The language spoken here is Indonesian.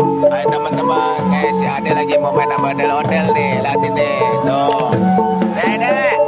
Ayo teman-teman, si Ade lagi mau main sama ondel-ondel nih, liatin deh, tuh. Dek,